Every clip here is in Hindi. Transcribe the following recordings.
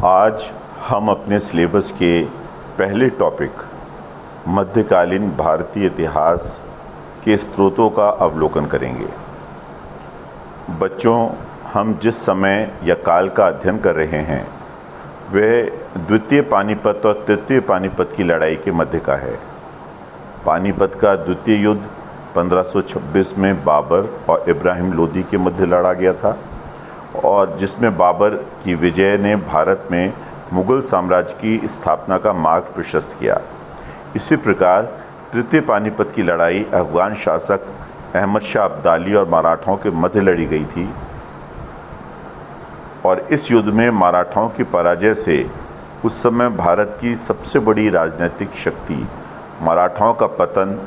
आज हम अपने सिलेबस के पहले टॉपिक मध्यकालीन भारतीय इतिहास के स्रोतों का अवलोकन करेंगे। बच्चों, हम जिस समय या काल का अध्ययन कर रहे हैं वह द्वितीय पानीपत और तृतीय पानीपत की लड़ाई के मध्य का है। पानीपत का द्वितीय युद्ध 1526 में बाबर और इब्राहिम लोदी के मध्य लड़ा गया था और जिसमें बाबर की विजय ने भारत में मुग़ल साम्राज्य की स्थापना का मार्ग प्रशस्त किया। इसी प्रकार तृतीय पानीपत की लड़ाई अफ़गान शासक अहमद शाह अब्दाली और मराठाओं के मध्य लड़ी गई थी और इस युद्ध में मराठाओं की पराजय से उस समय भारत की सबसे बड़ी राजनीतिक शक्ति मराठाओं का पतन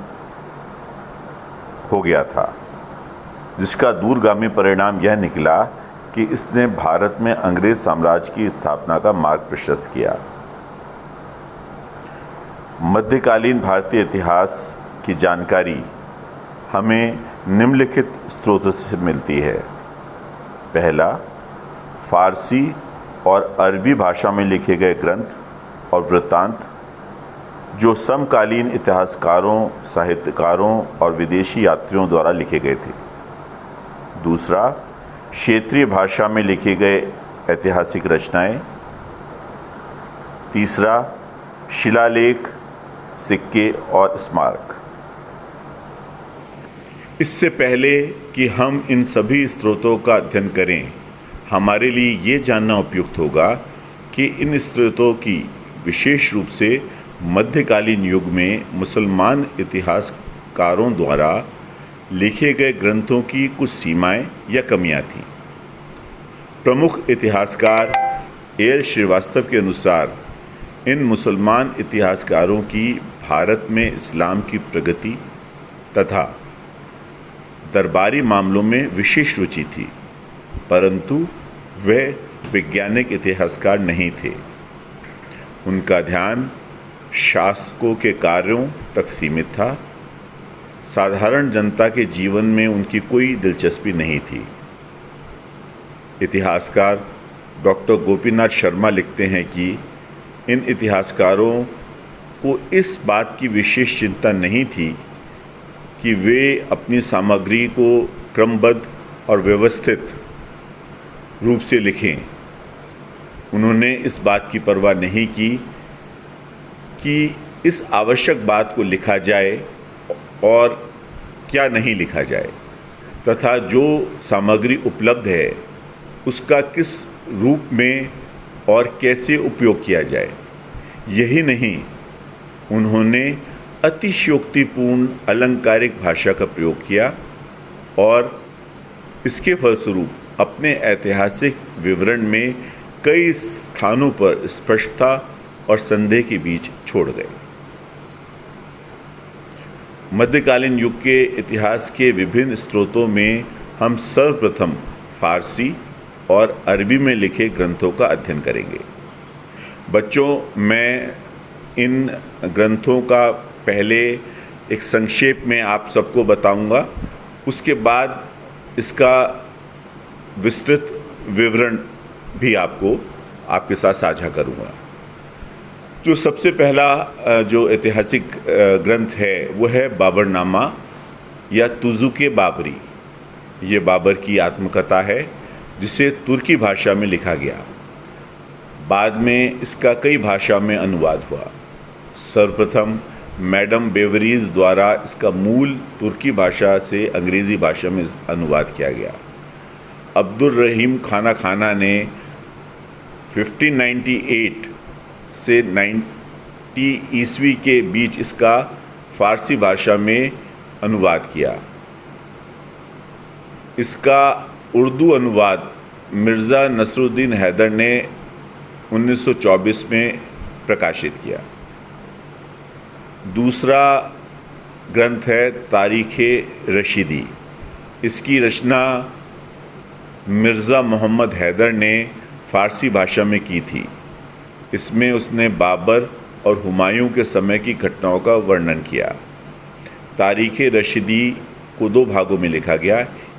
हो गया था, जिसका दूरगामी परिणाम यह निकला कि इसने भारत में अंग्रेज साम्राज्य की स्थापना का मार्ग प्रशस्त किया। मध्यकालीन भारतीय इतिहास की जानकारी हमें निम्नलिखित स्रोतों से मिलती है। पहला, फ़ारसी और अरबी भाषा में लिखे गए ग्रंथ और वृत्तांत जो समकालीन इतिहासकारों, साहित्यकारों और विदेशी यात्रियों द्वारा लिखे गए थे। दूसरा, क्षेत्रीय भाषा में लिखे गए ऐतिहासिक रचनाएं। तीसरा, शिलालेख, सिक्के और स्मारक। इससे पहले कि हम इन सभी स्रोतों का अध्ययन करें, हमारे लिए ये जानना उपयुक्त होगा कि इन स्रोतों की विशेष रूप से मध्यकालीन युग में मुसलमान इतिहासकारों द्वारा लिखे गए ग्रंथों की कुछ सीमाएं या कमियां थीं। प्रमुख इतिहासकार एल श्रीवास्तव के अनुसार इन मुसलमान इतिहासकारों की भारत में इस्लाम की प्रगति तथा दरबारी मामलों में विशेष रुचि थी, परंतु वे वैज्ञानिक इतिहासकार नहीं थे। उनका ध्यान शासकों के कार्यों तक सीमित था। साधारण जनता के जीवन में उनकी कोई दिलचस्पी नहीं थी। इतिहासकार डॉक्टर गोपीनाथ शर्मा लिखते हैं कि इन इतिहासकारों को इस बात की विशेष चिंता नहीं थी कि वे अपनी सामग्री को क्रमबद्ध और व्यवस्थित रूप से लिखें। उन्होंने इस बात की परवाह नहीं की कि इस आवश्यक बात को लिखा जाए और क्या नहीं लिखा जाए तथा जो सामग्री उपलब्ध है उसका किस रूप में और कैसे उपयोग किया जाए। यही नहीं, उन्होंने अतिशयोक्तिपूर्ण अलंकारिक भाषा का प्रयोग किया और इसके फलस्वरूप अपने ऐतिहासिक विवरण में कई स्थानों पर स्पष्टता और संदेह के बीच छोड़ गए। मध्यकालीन युग के इतिहास के विभिन्न स्रोतों में हम सर्वप्रथम फ़ारसी और अरबी में लिखे ग्रंथों का अध्ययन करेंगे। बच्चों, मैं इन ग्रंथों का पहले एक संक्षेप में आप सबको बताऊंगा, उसके बाद इसका विस्तृत विवरण भी आपके साथ साझा करूंगा। जो सबसे पहला जो ऐतिहासिक ग्रंथ है वो है बाबरनामा या तुज़ुक-ए बाबरी। ये बाबर की आत्मकथा है जिसे तुर्की भाषा में लिखा गया। बाद में इसका कई भाषा में अनुवाद हुआ। सर्वप्रथम मैडम बेवरीज द्वारा इसका मूल तुर्की भाषा से अंग्रेज़ी भाषा में अनुवाद किया गया। अब्दुल रहीम खाना ने 1598 से 90 ईस्वी के बीच इसका फ़ारसी भाषा में अनुवाद किया। इसका उर्दू अनुवाद मिर्ज़ा नसरुद्दीन हैदर ने 1924 में प्रकाशित किया। दूसरा ग्रंथ है तारीख़-ए-रशीदी। इसकी रचना मिर्ज़ा मोहम्मद हैदर ने फ़ारसी भाषा में की थी। इसमें उसने बाबर और हुमायूं के समय की घटनाओं का वर्णन किया। तारीख़-ए-रशीदी को दो भागों में लिखा गया।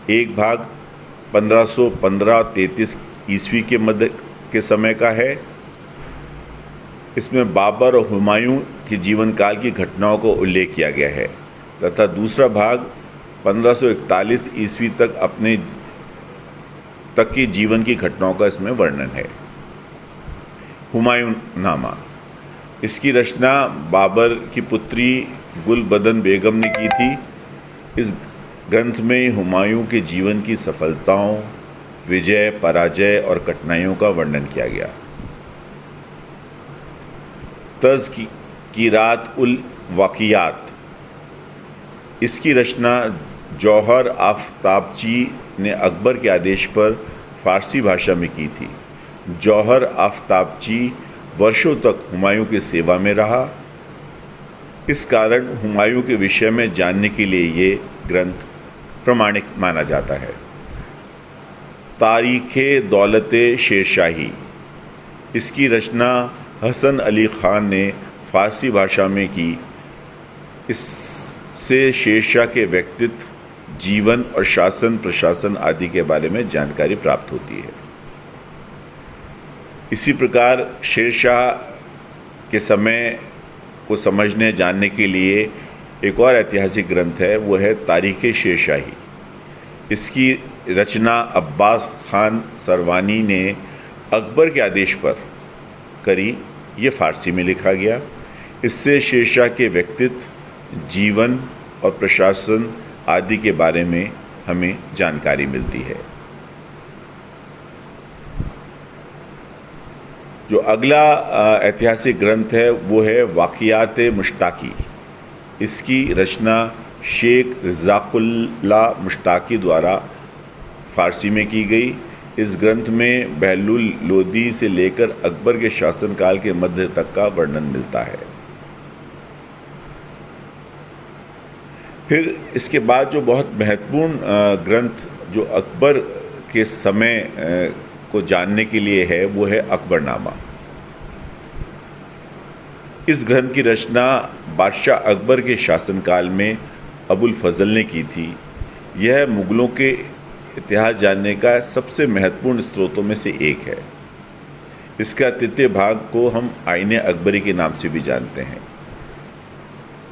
एक भाग 1515-33 ईस्वी के मध्य के समय का है इसमें बाबर और हुमायूं के जीवन काल की घटनाओं को उल्लेख किया गया है तथा दूसरा भाग 1541 ईस्वी तक की जीवन की घटनाओं का इसमें वर्णन है। हुमायूं नामा, इसकी रचना बाबर की पुत्री गुलबदन बेगम ने की थी। इस ग्रंथ में हुमायूं के जीवन की सफलताओं, विजय, पराजय और कठिनाइयों का वर्णन किया गया। तज़किरात उल वाक़ियात, इसकी रचना जौहर आफ्ताबची ने अकबर के आदेश पर फ़ारसी भाषा में की थी। जौहर आफ्ताबची वर्षों तक हुमायूं की सेवा में रहा। इस कारण हुमायूं के विषय में जानने के लिए ये ग्रंथ प्रमाणिक माना जाता है। तारीख़े दौलते शेरशाही, इसकी रचना हसन अली ख़ान ने फ़ारसी भाषा में की। इससे शेरशाह के व्यक्तित्व, जीवन और शासन प्रशासन आदि के बारे में जानकारी प्राप्त होती है। इसी प्रकार शेरशाह के समय को समझने जानने के लिए एक और ऐतिहासिक ग्रंथ है, वो है तारीख़े शेरशाही। इसकी रचना अब्बास खान सरवानी ने अकबर के आदेश पर करी। ये फ़ारसी में लिखा गया। इससे शेरशाह के व्यक्तित्व, जीवन और प्रशासन आदि के बारे में हमें जानकारी मिलती है। जो अगला ऐतिहासिक ग्रंथ है वो है वाक़ियात मुश्ताकी। इसकी रचना शेख रज़ाक़ुल्लाह मुश्ताकी द्वारा फ़ारसी में की गई। इस ग्रंथ में बहलुल लोदी से लेकर अकबर के शासनकाल के मध्य तक का वर्णन मिलता है। फिर इसके बाद जो बहुत महत्वपूर्ण ग्रंथ जो अकबर के समय को जानने के लिए है वो है अकबरनामा। इस ग्रंथ की रचना बादशाह अकबर के शासनकाल में अबुल फजल ने की थी। यह मुग़लों के इतिहास जानने का सबसे महत्वपूर्ण स्रोतों में से एक है। इसका तृतीय भाग को हम आईने अकबरी के नाम से भी जानते हैं।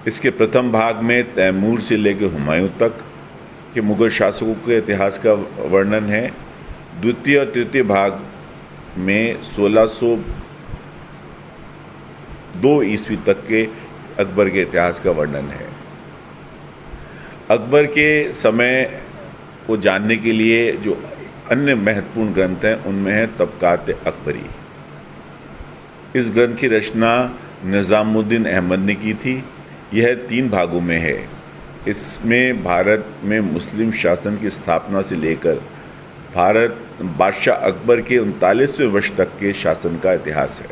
इसके प्रथम भाग में तैमूर से लेकर हुमायूं तक के मुग़ल शासकों के इतिहास का वर्णन है। द्वितीय और तृतीय भाग में 1602 ईस्वी तक के अकबर के इतिहास का वर्णन है। अकबर के समय को जानने के लिए जो अन्य महत्वपूर्ण ग्रंथ हैं उनमें है तबक़ात अकबरी। इस ग्रंथ की रचना निज़ामुद्दीन अहमद ने की थी। यह 3 भागों में है। इसमें भारत में मुस्लिम शासन की स्थापना से लेकर भारत बादशाह अकबर के 39वें वर्ष तक के शासन का इतिहास है।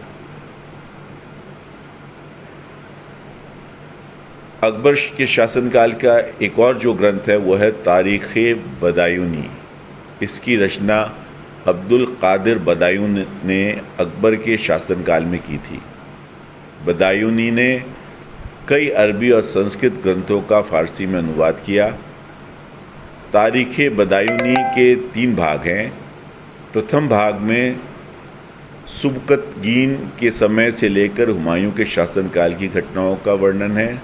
अकबर के शासनकाल का एक और जो ग्रंथ है वो है तारीख़े बदायूनी। इसकी रचना अब्दुल कादिर बदायून ने अकबर के शासनकाल में की थी। बदायूनी ने कई अरबी और संस्कृत ग्रंथों का फ़ारसी में अनुवाद किया। तारीख़े बदायूनी के 3 भाग हैं। प्रथम भाग में सुबकतगीन के समय से लेकर हुमायूं के शासनकाल की घटनाओं का वर्णन है।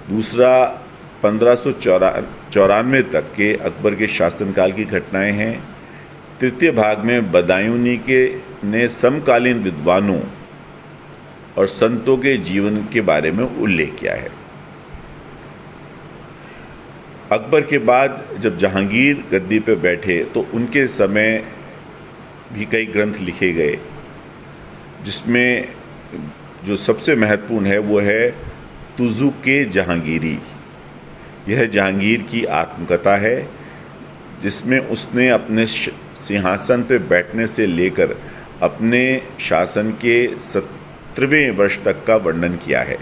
दूसरा 1594 तक के अकबर के शासनकाल की घटनाएं हैं। तृतीय भाग में बदायूनी ने समकालीन विद्वानों और संतों के जीवन के बारे में उल्लेख किया है। अकबर के बाद जब जहांगीर गद्दी पर बैठे तो उनके समय भी कई ग्रंथ लिखे गए, जिसमें जो सबसे महत्वपूर्ण है वो है तुज़ुक-ए जहांगीरी। यह जहांगीर की आत्मकथा है जिसमें उसने अपने सिंहासन पर बैठने से लेकर अपने शासन के 17वें वर्ष तक का वर्णन किया है।